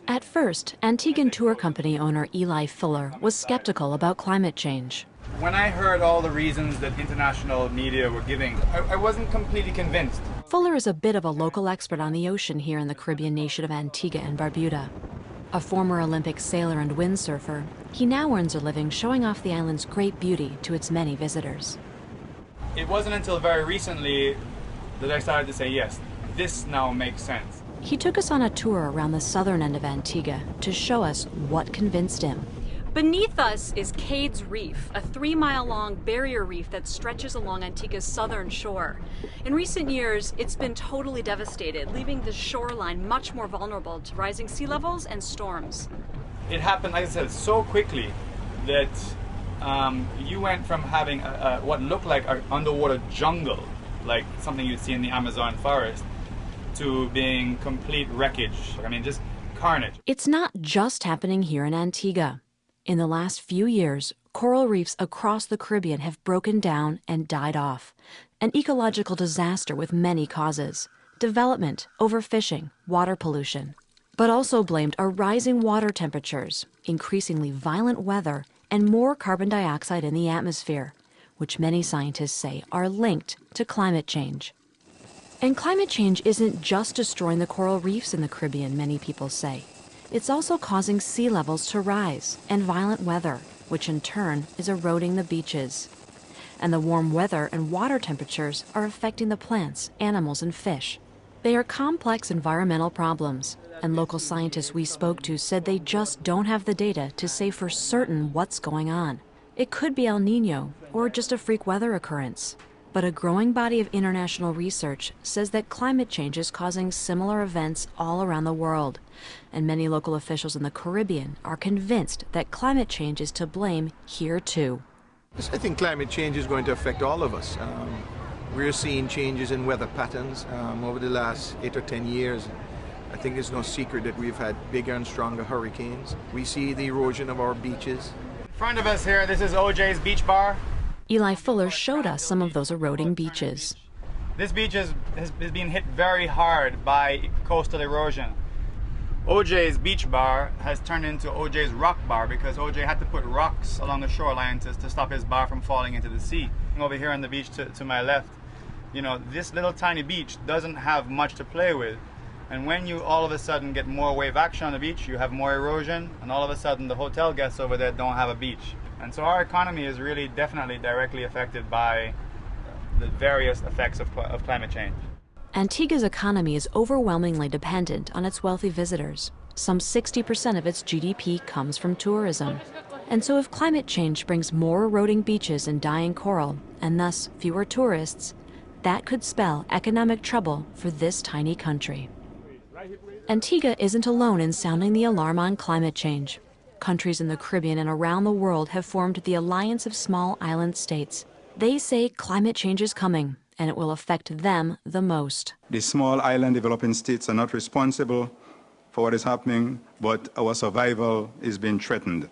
At first, Antiguan tour company owner Eli Fuller was skeptical about climate change. When I heard all the reasons that international media were giving, I wasn't completely convinced. Fuller is a bit of a local expert on the ocean here in the Caribbean nation of Antigua and Barbuda. A former Olympic sailor and windsurfer, he now earns a living showing off the island's great beauty to its many visitors. It wasn't until very recently that I started to say, yes, this now makes sense. He took us on a tour around the southern end of Antigua to show us what convinced him. Beneath us is Cades Reef, a 3-mile-long barrier reef that stretches along Antigua's southern shore. In recent years, it's been totally devastated, leaving the shoreline much more vulnerable to rising sea levels and storms. It happened, like I said, so quickly that you went from having what looked like an underwater jungle, like something you'd see in the Amazon forest, to being complete wreckage. I mean, just carnage. It's not just happening here in Antigua. In the last few years, coral reefs across the Caribbean have broken down and died off. An ecological disaster with many causes: development, overfishing, water pollution. But also blamed are rising water temperatures, increasingly violent weather, and more carbon dioxide in the atmosphere, which many scientists say are linked to climate change. And climate change isn't just destroying the coral reefs in the Caribbean, many people say. It's also causing sea levels to rise and violent weather, which in turn is eroding the beaches. And the warm weather and water temperatures are affecting the plants, animals, and fish. They are complex environmental problems, and local scientists we spoke to said they just don't have the data to say for certain what's going on. It could be El Niño or just a freak weather occurrence. But a growing body of international research says that climate change is causing similar events all around the world. And many local officials in the Caribbean are convinced that climate change is to blame here too. I think climate change is going to affect all of us. We're seeing changes in weather patterns over the last 8 or 10 years. I think it's no secret that we've had bigger and stronger hurricanes. We see the erosion of our beaches. In front of us here, this is OJ's Beach Bar. Eli Fuller showed us some of those eroding beaches. This beach has been hit very hard by coastal erosion. OJ's Beach Bar has turned into OJ's Rock Bar because OJ had to put rocks along the shoreline to stop his bar from falling into the sea. Over here on the beach to my left, you know, this little tiny beach doesn't have much to play with. And when you all of a sudden get more wave action on the beach, you have more erosion, and all of a sudden the hotel guests over there don't have a beach. And so our economy is really definitely directly affected by the various effects of climate change. Antigua's economy is overwhelmingly dependent on its wealthy visitors. Some 60% of its GDP comes from tourism. And so if climate change brings more eroding beaches and dying coral, and thus fewer tourists, that could spell economic trouble for this tiny country. Antigua isn't alone in sounding the alarm on climate change. Countries in the Caribbean and around the world have formed the Alliance of Small Island States. They say climate change is coming, and it will affect them the most. The small island developing states are not responsible for what is happening, but our survival is being threatened.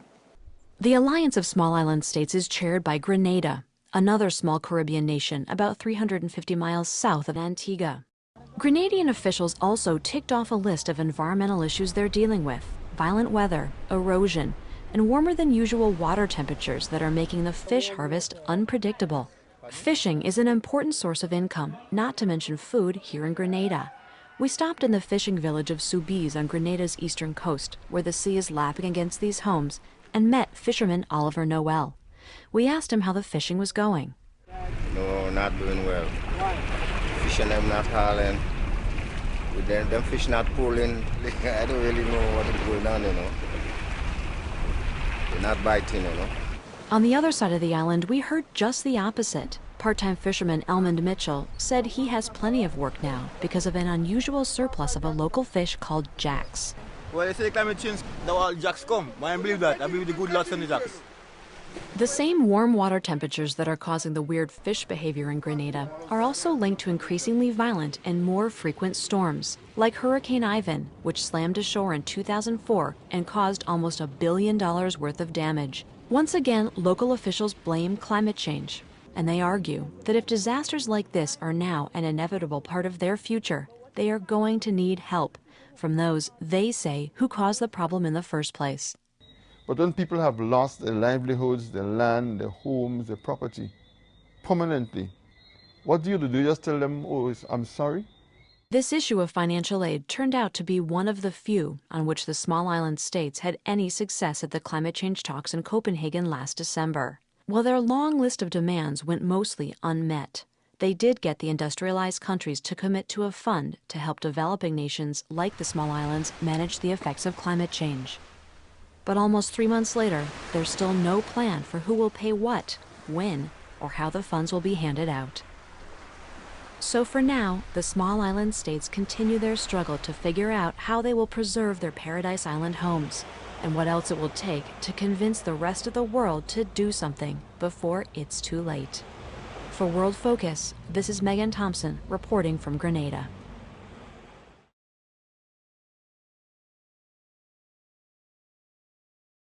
The Alliance of Small Island States is chaired by Grenada, another small Caribbean nation about 350 miles south of Antigua. Grenadian officials also ticked off a list of environmental issues they're dealing with: violent weather, erosion, and warmer than usual water temperatures that are making the fish harvest unpredictable. Fishing is an important source of income, not to mention food, here in Grenada. We stopped in the fishing village of Soubise on Grenada's eastern coast, where the sea is lapping against these homes, and met fisherman Oliver Noel. We asked him how the fishing was going. No, not doing well. Fishing them not hauling. With them fish not pulling. I don't really know what is going on, you know. They're not biting, you know. On the other side of the island, we heard just the opposite. Part-time fisherman Elmond Mitchell said he has plenty of work now because of an unusual surplus of a local fish called jacks. Well, they say climate change, the all jacks come. But I believe that. I believe the good lots on the jacks. The same warm water temperatures that are causing the weird fish behavior in Grenada are also linked to increasingly violent and more frequent storms, like Hurricane Ivan, which slammed ashore in 2004 and caused almost $1 billion worth of damage. Once again, local officials blame climate change, and they argue that if disasters like this are now an inevitable part of their future, they are going to need help from those they say who caused the problem in the first place. But when people have lost their livelihoods, their land, their homes, their property, permanently, what do? Do you just tell them, oh, I'm sorry? This issue of financial aid turned out to be one of the few on which the small island states had any success at the climate change talks in Copenhagen last December. While their long list of demands went mostly unmet, they did get the industrialized countries to commit to a fund to help developing nations like the small islands manage the effects of climate change. But almost 3 months later, there's still no plan for who will pay what, when, or how the funds will be handed out. So for now, the small island states continue their struggle to figure out how they will preserve their Paradise Island homes and what else it will take to convince the rest of the world to do something before it's too late. For World Focus, this is Megan Thompson reporting from Grenada.